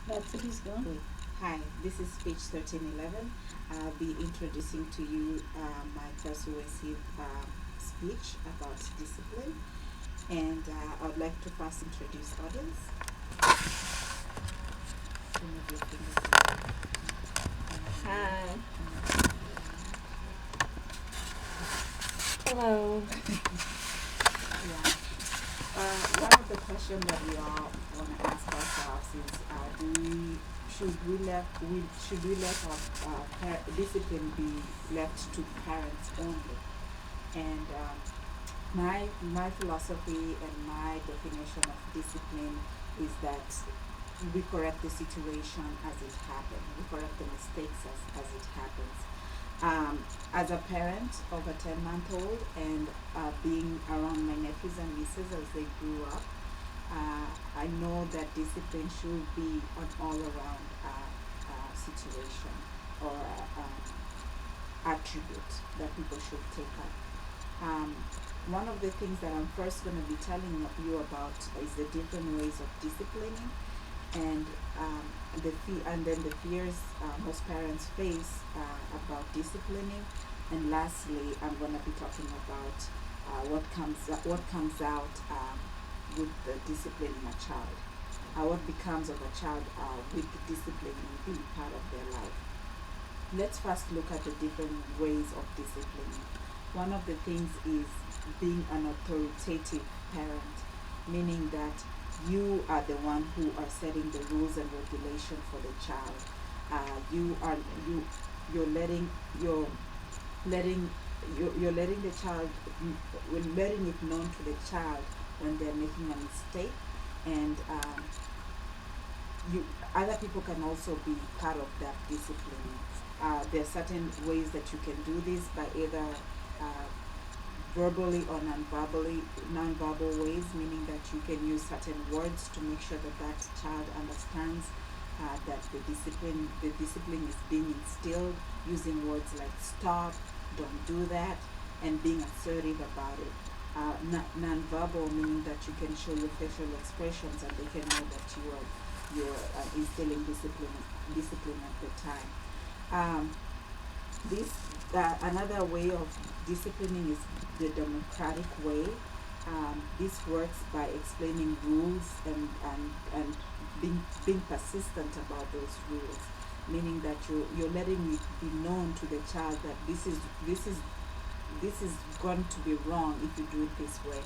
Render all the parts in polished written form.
That's it, he's gone. Okay. Hi, this is Speech 1311. I'll be introducing to you my persuasive speech about discipline, and I would like to first introduce audience. Remove your fingers away. Hi. Hello. Yeah. One of the questions that we all want to ask ourselves is, do we should we let our discipline be left to parents only? And my philosophy and my definition of discipline is that we correct the situation as it happens. We correct the mistakes as it happens. As a parent of a 10-month-old and being around my nephews and nieces as they grew up, I know that discipline should be an all-around situation or attribute that people should take up. One of the things that I'm first going to be telling you about is the different ways of disciplining and and then the fears most parents face about disciplining, and lastly, I'm going to be talking about what comes out with the disciplining a child, what becomes of a child with the disciplining being part of their life. Let's first look at the different ways of disciplining. One of the things is being an authoritative parent, meaning that you are the one who are setting the rules and regulation for the child. You are you're letting you're letting you're letting the child you're letting it known to the child when they're making a mistake, and you other people can also be part of that discipline. There are certain ways that you can do this by either uh, verbally or non-verbal ways, meaning that you can use certain words to make sure that that child understands that the discipline is being instilled, using words like stop, don't do that, and being assertive about it. Non-verbal, meaning that you can show your facial expressions and they can know that you're instilling discipline at the time. Um, this Another way of disciplining is the democratic way. This works by explaining rules and being persistent about those rules, meaning that you're letting it be known to the child that this is going to be wrong if you do it this way.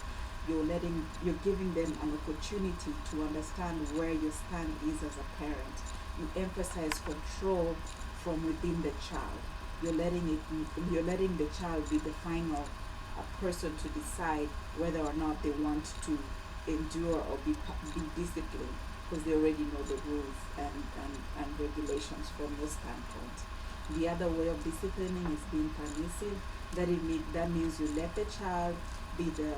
You're giving them an opportunity to understand where your stand is as a parent. You emphasize control from within the child. You're letting the child be the final person to decide whether or not they want to endure or be disciplined, because they already know the rules and regulations from your standpoint. The other way of disciplining is being permissive. That means you let the child be the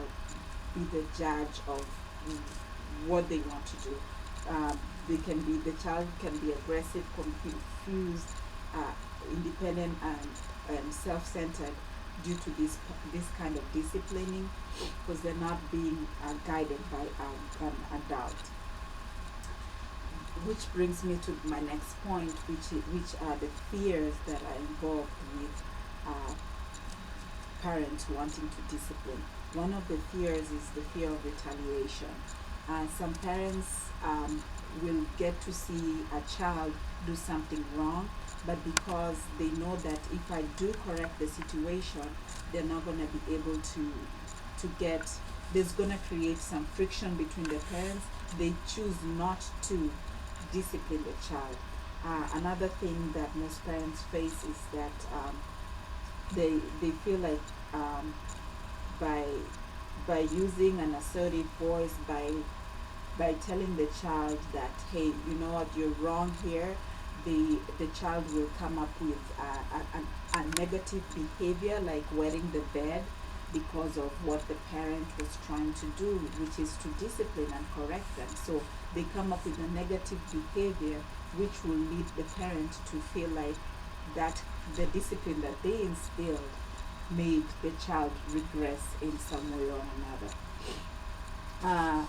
judge of what they want to do. The child can be aggressive, confused, uh, independent, and self-centered due to this kind of disciplining, because they're not being guided by an adult. Which brings me to my next point, which are the fears that are involved with uh, parents wanting to discipline. One of the fears is the fear of retaliation. Some parents will get to see a child do something wrong, but because they know that if I do correct the situation, they're not going to be able to get. There's going to create some friction between the parents. They choose not to discipline the child. Another thing that most parents face is that they feel like um, by using an assertive voice, by telling the child that, hey, you know what, you're wrong here, the child will come up with a negative behavior like wetting the bed because of what the parent was trying to do, which is to discipline and correct them. So they come up with a negative behavior, which will lead the parent to feel like that the discipline that they instilled made the child regress in some way or another. Uh,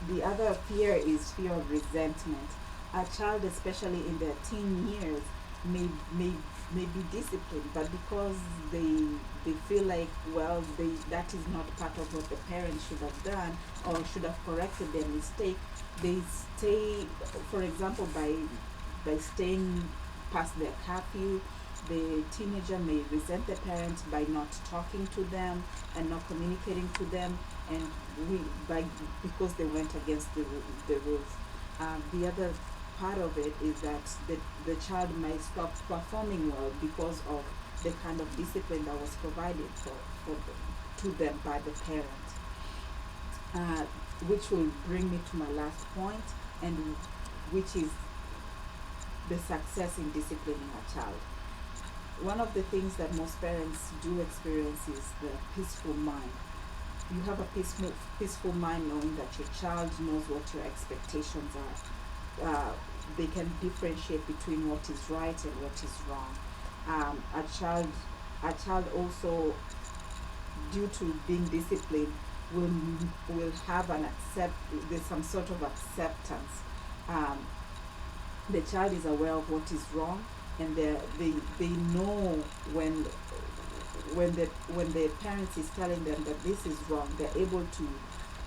The other fear is fear of resentment. A child, especially in their teen years, may may may be disciplined, but because they feel like, well, that is not part of what the parents should have done or should have corrected their mistake, they stay. For example, by staying past their curfew, the teenager may resent the parents by not talking to them and not communicating to them, and we by because they went against the rules. The other part of it is that the child might stop performing well because of the kind of discipline that was provided to them by the parent. Uh, which will bring me to my last point, and which is the success in disciplining a child. One of the things that most parents do experience is the peaceful mind. You have a peaceful mind knowing that your child knows what your expectations are. They can differentiate between what is right and what is wrong. A child also, due to being disciplined, will have an accept. There's some sort of acceptance. Um, the child is aware of what is wrong, and they know when the parents is telling them that this is wrong, they're able to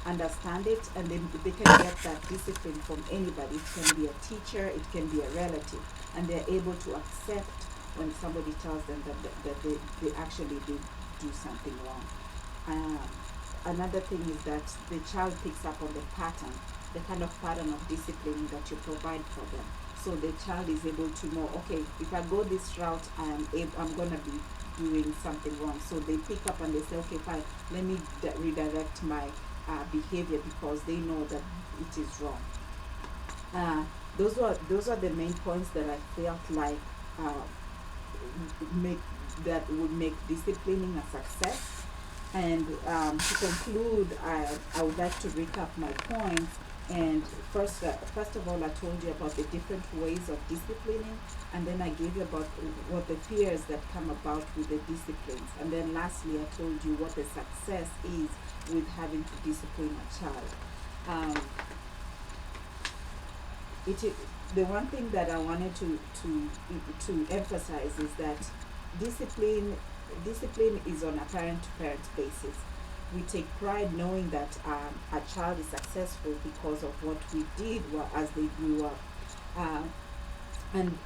understand it, and they can get that discipline from anybody. It can be a teacher, it can be a relative, and they're able to accept when somebody tells them that they actually did do something wrong. Another thing is that the child picks up on the kind of pattern of discipline that you provide for them. So the child is able to know, okay, if I go this route, I'm gonna be doing something wrong. So they pick up and they say, okay, fine, let me redirect my behavior because they know that it is wrong. Those are the main points that I felt like make that would make disciplining a success. And to conclude, I would like to recap my points. And first of all, I told you about the different ways of disciplining, and then I gave you about what the fears that come about with the disciplines, and then lastly, I told you what the success is with having to discipline a child. The one thing that I wanted to emphasize is that discipline is on a parent-to-parent basis. We take pride knowing that a child is successful because of what we did as they grew up, and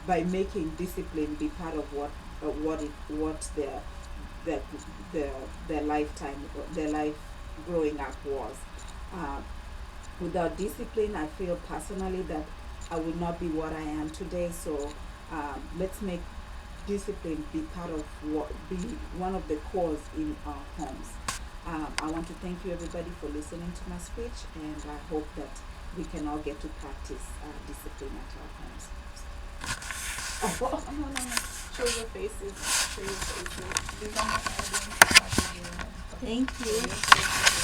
by making discipline be part of what their lifetime, their life growing up was. Without discipline, I feel personally that I would not be what I am today. So let's make discipline be one of the cores in our homes. I want to thank you everybody for listening to my speech, and I hope that we can all get to practice discipline at our homes. No. Show your faces. These are my audience. Thank you.